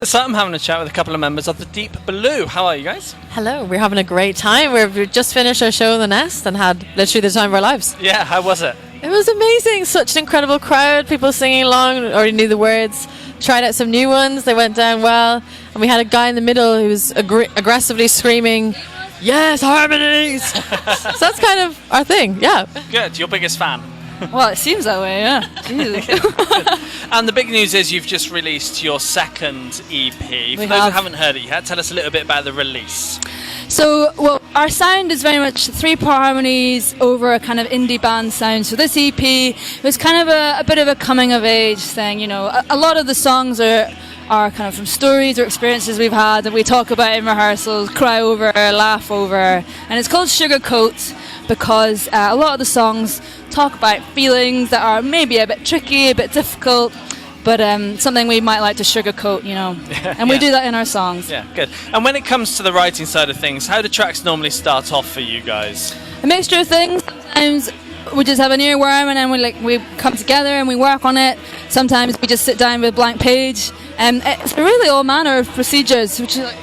So I'm having a chat with a couple of members of the Deep Blue. How are you guys? Hello, we're having a great time. We've just finished our show in the Nest and had literally the time of our lives. Yeah, how was it? It was amazing. Such an incredible crowd. People singing along, already knew the words. Tried out some new ones. They went down well. And we had a guy in the middle who was aggressively screaming, "Yes, harmonies!" So that's kind of our thing, yeah. Good. Your biggest fan? Well, it seems that way, yeah. And the big news is you've just released your second EP. For those who haven't heard it yet, tell us a little bit about the release. So, well, our sound is very much three-part harmonies over a kind of indie band sound. So this EP was kind of a bit of a coming-of-age thing, you know. A lot of the songs are kind of from stories or experiences we've had that we talk about in rehearsals, cry over, laugh over. And it's called Sugarcoat because a lot of the songs talk about feelings that are maybe a bit tricky, a bit difficult, but something we might like to sugarcoat, you know. And we do that in our songs. Yeah, good. And when it comes to the writing side of things, how do tracks normally start off for you guys? A mixture of things. Sometimes we just have an earworm and then we come together and we work on it. Sometimes we just sit down with a blank page. It's really all manner of procedures, which is like,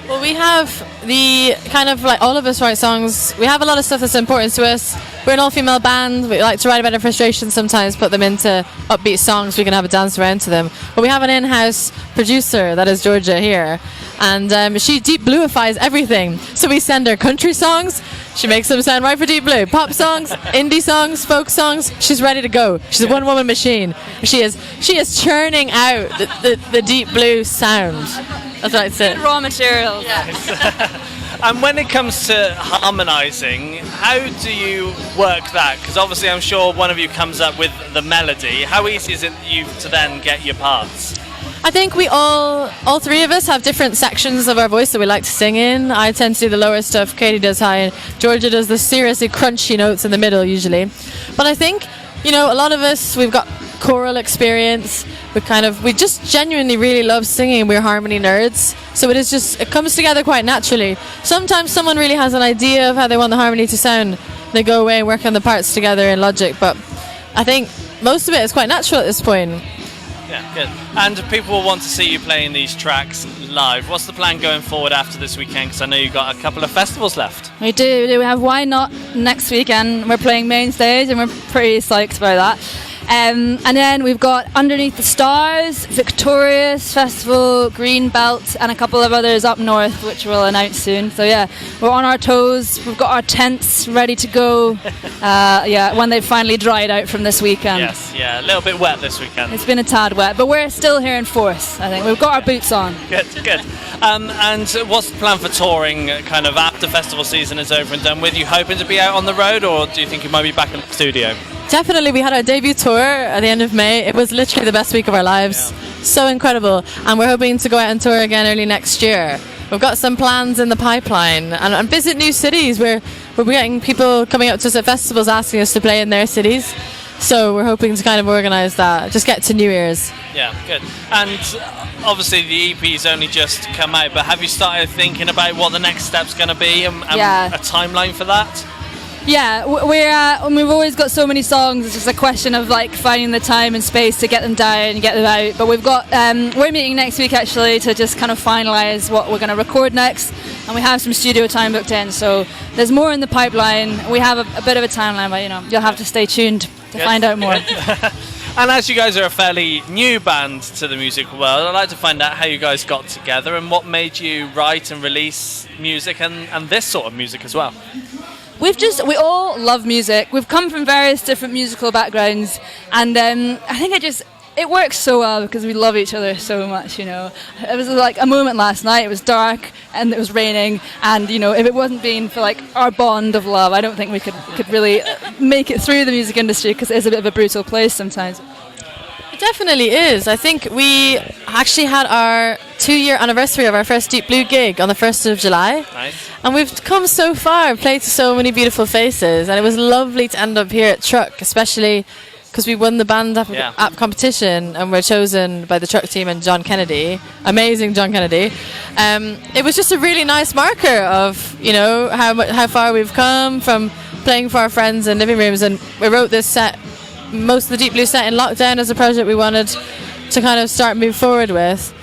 Well, we have the kind of like all of us write songs. We have a lot of stuff that's important to us. We're an all-female band. We like to write about our frustrations sometimes, put them into upbeat songs. We can have a dance around to them. But we have an in-house producer, that is Georgia here, and she deep bluifies everything. So we send her country songs. She makes them sound right for Deep Blue. Pop songs, indie songs, folk songs. She's ready to go. She's a one-woman machine. She is churning out the Deep Blue sound. That's what I'd say. raw materials. And when it comes to harmonising, how do you work that? Because obviously I'm sure one of you comes up with the melody. How easy is it you to then get your parts? I think we all three of us have different sections of our voice that we like to sing in. I tend to do the lower stuff, Katie does high, and Georgia does the seriously crunchy notes in the middle usually. But I think, you know, a lot of us, we've got choral experience. We just genuinely really love singing. We're harmony nerds. So it comes together quite naturally. Sometimes someone really has an idea of how they want the harmony to sound. They go away and work on the parts together in Logic. But I think most of it is quite natural at this point. Yeah, good. And people will want to see you playing these tracks live. What's the plan going forward after this weekend? Because I know you've got a couple of festivals left. We do. We have Why Not next weekend. We're playing main stage and we're pretty psyched about that. And then we've got Underneath the Stars, Victorious Festival, Green Belt, and a couple of others up north, which we'll announce soon. So yeah, we're on our toes. We've got our tents ready to go. When they've finally dried out from this weekend. Yes, yeah, a little bit wet this weekend. It's been a tad wet, but we're still here in force. I think we've got our boots on. Good. And what's the plan for touring? Kind of after festival season is over and done with. You hoping to be out on the road, or do you think you might be back in the studio? Definitely, we had our debut tour at the end of May. It was literally the best week of our lives. Yeah. So incredible. And we're hoping to go out and tour again early next year. We've got some plans in the pipeline and visit new cities. We're getting people coming up to us at festivals asking us to play in their cities. So we're hoping to kind of organise that, just get to new ears. Yeah, good. And obviously the EP's only just come out, but have you started thinking about what the next step's going to be and a timeline for that? Yeah, we've always got so many songs. It's just a question of like finding the time and space to get them down and get them out. But we've got we're meeting next week actually to just kind of finalise what we're going to record next, and we have some studio time booked in. So there's more in the pipeline. We have a bit of a timeline, but you know you'll have to stay tuned to find out more. And as you guys are a fairly new band to the music world, I'd like to find out how you guys got together and what made you write and release music and this sort of music as well. We all love music. We've come from various different musical backgrounds, and I think it works so well because we love each other so much, you know. It was like a moment last night. It was dark and it was raining, and you know, if it wasn't been for like our bond of love, I don't think we could really make it through the music industry, because it is a bit of a brutal place sometimes. It definitely is. I think we actually had our 2-year anniversary of our first Deep Blue gig on the 1st of July. Nice. And we've come so far, played to so many beautiful faces, and it was lovely to end up here at Truck, especially because we won the band app competition and were chosen by the Truck team and John Kennedy. Amazing John Kennedy. It was just a really nice marker of, you know, how far we've come from playing for our friends in living rooms. And we wrote this set, most of the Deep Blue set, in lockdown as a project we wanted to kind of start moving forward with.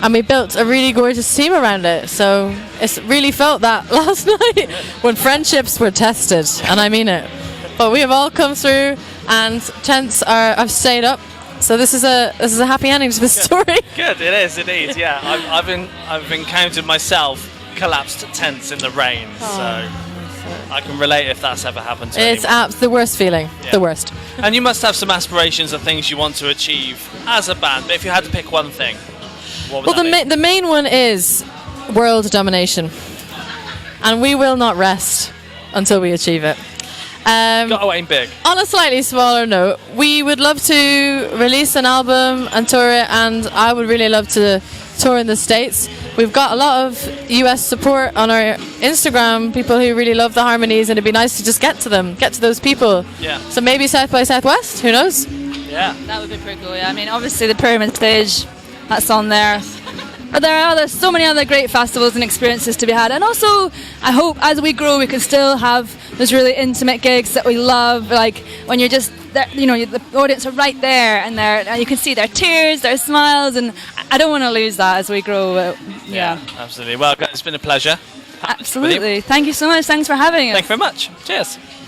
and we built a really gorgeous team around it. So it's really felt that last night when friendships were tested, and I mean it. But we have all come through, and tents have stayed up. So this is a happy ending to the story. Good, it is indeed. Yeah, I've encountered myself collapsed tents in the rain, so I can relate if that's ever happened to It's anyone. the worst feeling. Yeah. The worst. And you must have some aspirations of things you want to achieve as a band. But if you had to pick one thing, what would Well, that be? the main one is world domination, and we will not rest until we achieve it. Got to aim big. On a slightly smaller note, we would love to release an album and tour it, and I would really love to tour in the States. We've got a lot of US support on our Instagram, people who really love the harmonies, and it'd be nice to just get to them, get to those people. Yeah. So maybe South by Southwest, who knows? Yeah. That would be pretty cool. Yeah, I mean, obviously the Pyramid Stage, that's on there. But there are so many other great festivals and experiences to be had. And also, I hope as we grow, we can still have those really intimate gigs that we love. Like when you're just there, you know, the audience are right there, and you can see their tears, their smiles, and I don't want to lose that as we grow. Yeah, Absolutely. Well, guys, it's been a pleasure. absolutely. Thank you so much. Thanks for having us. Thank you very much. Cheers.